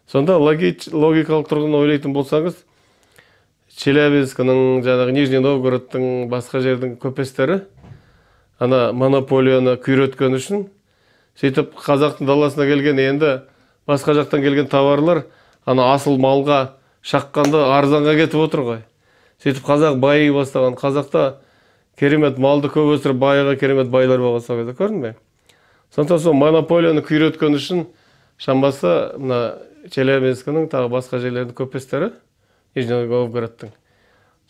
Сонда логикалық тұрғыдан ойлайтын болсаңыз, Челябинскінің, жаңағы Нижний Новгородтың, басқа жердің көпестері ана монополияны күйреткен үшін, сөйтіп қазақтың даласына келген, енді басқа жақтан келген товарлар ана асыл малға шаққанда арзанға кетіп отыр ғой. Сөйтіп қазақ байи бастаған. Қазақта керемет малды көп өсіріп, байыға керемет байлар болған сол кезде, көрдің бе? Сондықтан сол монополияны күйреткен үшін шамасы мына Челябинскінің тағы басқа жерлердің көпестері, Нижний Новгородтың,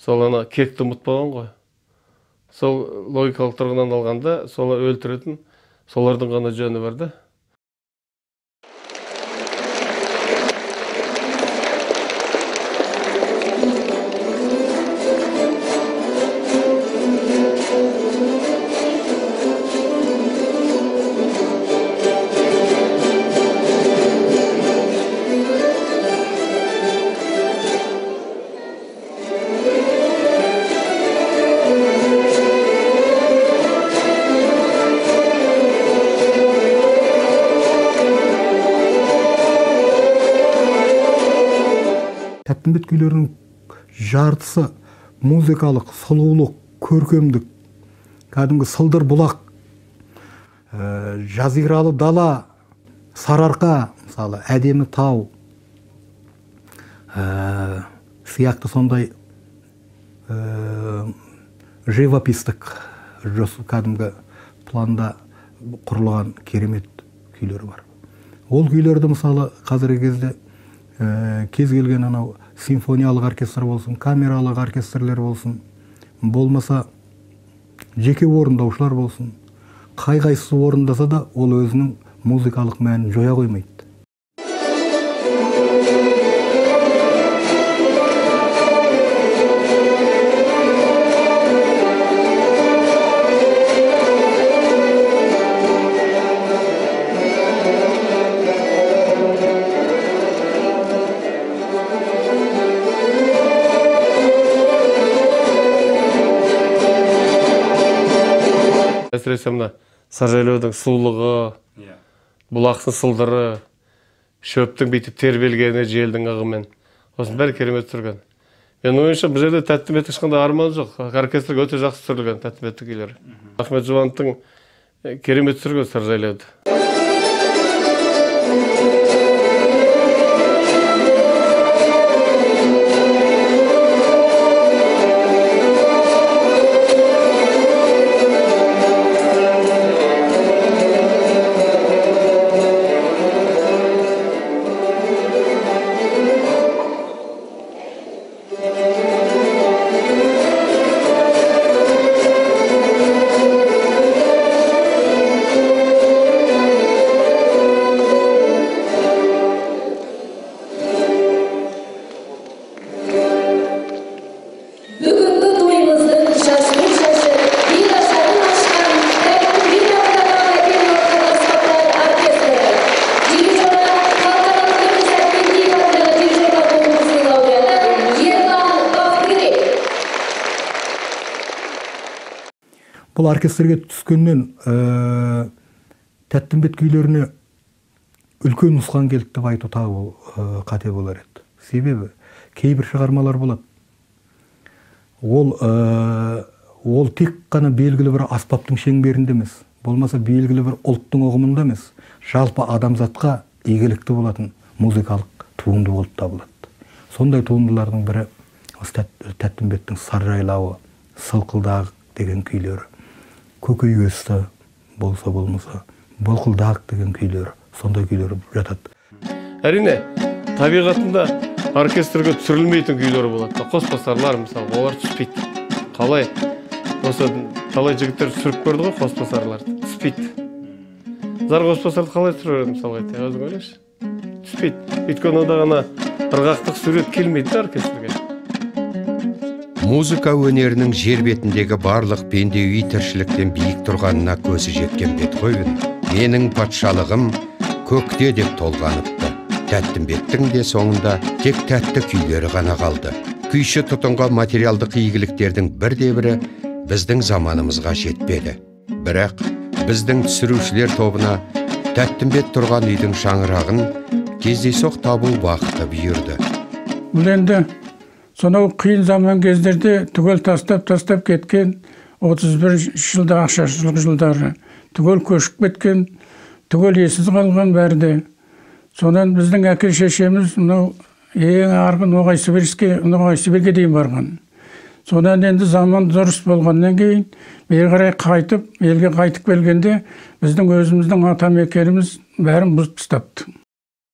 сол ана кекті ұмытпаған ғой. Сол логикалық тұрғыдан алғанда, солар өлтіретін, солардың ғана жөні бар да. Тәттімбет күйлерінің жартысы музыкалық, сұлулық, көркемдік, кәдімгі сылдыр бұлақ, жазиралы дала, сарыарқа, мысалы, әдемі тау, сияқты сондай живопистік, кәдімгі планда құрылған керемет күйлері бар. Ол күйлерді мысалы қазіргі кезде кез келген анау симфониялық оркестр болсын, камералық оркестрлер болсын, болмаса жеке орындаушылар болсын, қай-қайсысы орындаса да ол өзінің музыкалық мәнін жоя қоймайды. Әсіресе мына Саржайлаудың сұлулығы, бұлақтың сылдыры, шөптің бүйтіп тербелгені желдің ығымен. Осының бәрі керемет түсірген. Мен ойымша бұл жерде Тәттімбеттің ешқандай арманы жоқ. Оркестр өте жақсы түсірілген Тәттімбеттің күйлері. Ахмет Жұбановтың керемет түсірген Саржайлауды. Бұл оркестрге түскеннен Тәттімбет күйлеріне үлкен нұсқан келдік деп айту тағы қате болар еді. Себебі кейбір шығармалар болады. Ол тек қана белгілі бір аспаптың шеңберінде емес, болмаса белгілі бір ұлттың ұғымында емес, жалпы адамзатқа игілікті болатын музыкалық туынды болып табылады. Сондай туындылардың бірі Тәттімбеттің Саржайлауы, Сылқылдақ деген күйлері, Көкейкесті болса болмаса, Былқылдақ деген күйлері, сондай күйлері жатады. Әрине, табиғатында оркестрге түсірілмейтін күйлері болады. Қоспасарлар, мысалы, олар түспейді. Қалай? Осы талай жігіттер түсіріп көрді ғой қоспасарларды. Түспейді. Зар қоспасарды қалай түсіреді, мысалы, өзің ойлашы. түспейді. Өйткені онда ғана ырғақтық сурет келмейді да оркестрге. Музыка өнерінің жер бетіндегі барлық пендеуи тіршіліктен биік тұрғанына көзі жеткен Бетховен «Менің патшалығым көкте» деп толғаныпты. Тәттімбеттің де соңында тек тәтті күйлері ғана қалды. Күйші тұтынған материалдық игіліктердің бірде-бірі біздің заманымызға жетпеді. Бірақ біздің түсірушілер тобына Тәттімбет тұрған үйдің шаңырағын кездейсоқ табу бақыты бұйырды. Бұл енді сонау қиын заман кездерде түгел тастап кеткен 31 жылда ақшашылық жылдары түгел көшіп кеткен, түгел есіз қалған бәрде. Сонан біздің әке шешеміз мынау ең арғы Ноғай Сібірге дейін барған. Сонан енді заман дұрыс болғаннан кейін бері қарай қайтып, елге қайтып келгенде біздің өзіміздің атамекеніміз бәрін бұзып тастапты.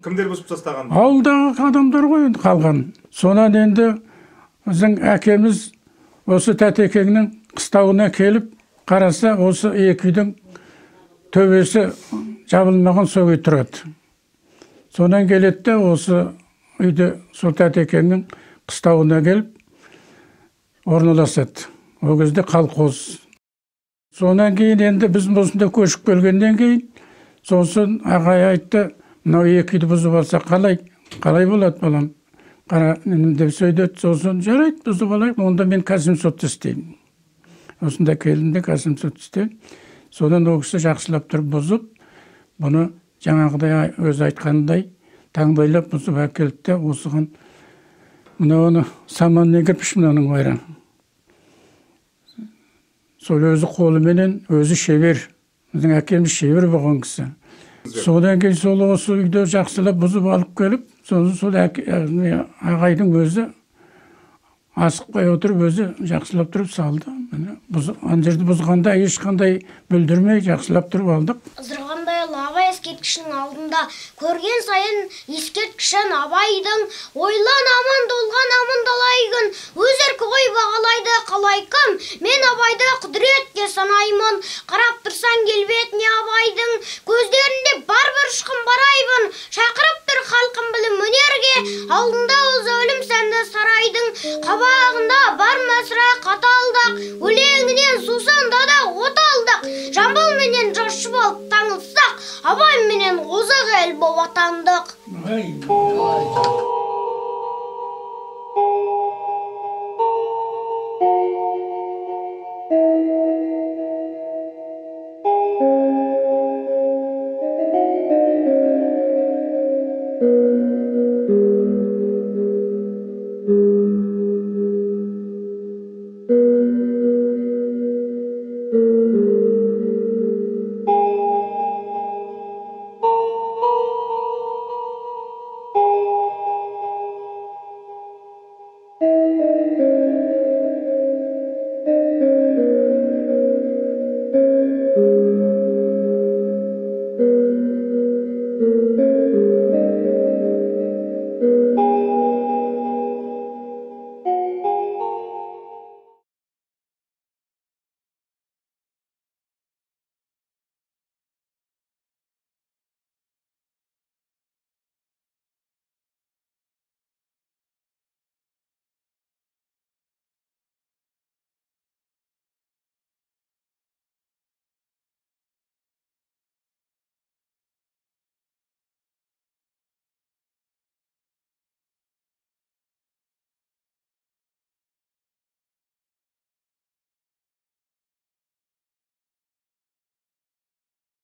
Кімдер бұзып тастаған? Ауылдағы адамдар ғой қалған. Сонан енді біздің әкеміз осы Тәтекеңнің қыстауына келіп қараса, осы екі үйдің төбесі жабылмаған сол үй тұрады. Сонан келеді, осы үйде сол Тәтекеңнің қыстауына келіп орналасады. Ол кезде колхоз. Сонан кейін енді біз осында көшіп келгеннен кейін, сосын ағай айтты, мынау екі үйді бұзып алса қалай болады балам? Қара деп сөйдеді, сосын жарайды бұзып алайық, онда мен Касым сотта істеймін. Осында келдім де Касым сотта істеймін. Содан ол кісі жақсылап тұрып бұзып, бұны жаңағыдай өзі айтқандай таңдайлап бұзып әкелді, осыған мынауны саманмен кірпіш мынаның байран. Сол өзі қолыменен өзі шебер. Біздің әкеміз шебер болған кісі. Содан кейін сол осы үйді жақсылап бұзып алып келіп, сосын сол ағайдың өзі асықпай отырып, өзі жақсылап тұрып салды. Ана жерді бұзғанда ешқандай бүлдірмей жақсылап тұрып алдық. Ызырғандай лава ескерткішінің алдында көрген сайын ескерткішін Абайдың ойлан аман долған аман далайгын өзеркі ғой бағалайды қалай кім мен Абайды құдіретке санаймын қарап тұрсан келбетіне Абайдың көздерінде бар бір ұшқын барайбын шақырып тұр халқын білім өнерге алдында өзі өлім сәнді сарайдың қабағында бар мәсіра қаталдық өлеңінен сусанда да оталдық жамбыл менен жошы болып таңылсақ Абай менен озақ ел боп атандық.